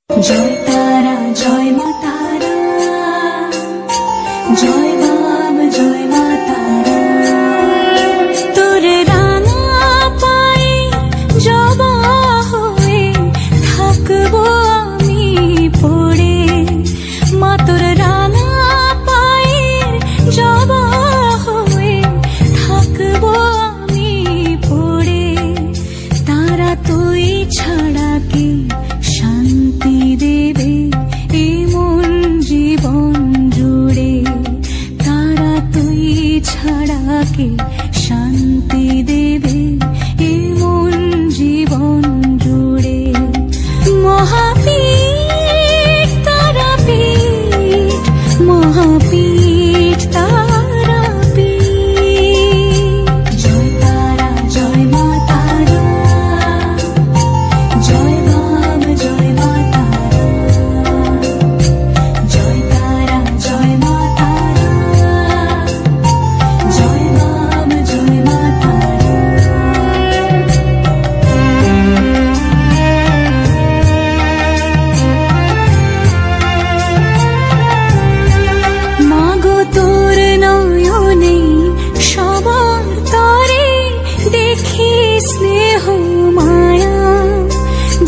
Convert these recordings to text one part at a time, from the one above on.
জয় তারা জয় মা তারা, জয় বাম জয় মা তারা। তোর রাঙা পায়ে জবা হয়ে থাকবো আমি পড়ে, মা তোর রাঙা পায়ে জবা হয়ে থাকবো আমি পড়ে। তারা তুই ছাড়া কে শান্তি দেবে এমন জীবন জুড়ে, তারা তুই ছাড়া কে শান্তি দেবে এমন জীবন জুড়ে। মহাপীঠ তারাপীঠ, মহাপীঠ তারাপীঠ। জয় তারা জয় মা তারা, জয় বাম জয় মা তারা, জয় তারা জয় মা তারা, জয় বাম জয় মা তারা। মাগো তোর নয়নে সবার তরে দেখি স্নেহ মায়া,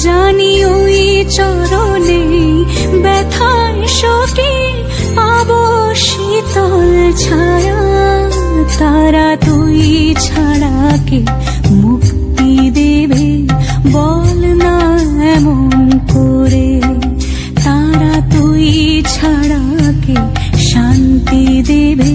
জানি ওই চরণে ব্যথার শোকে পাবো শীতল ছায়া। তারা তুই ছাড়া কে মুক্তি দেবে বল না এমন করে, তারা তুই ছাড়া কে শান্তি দেবে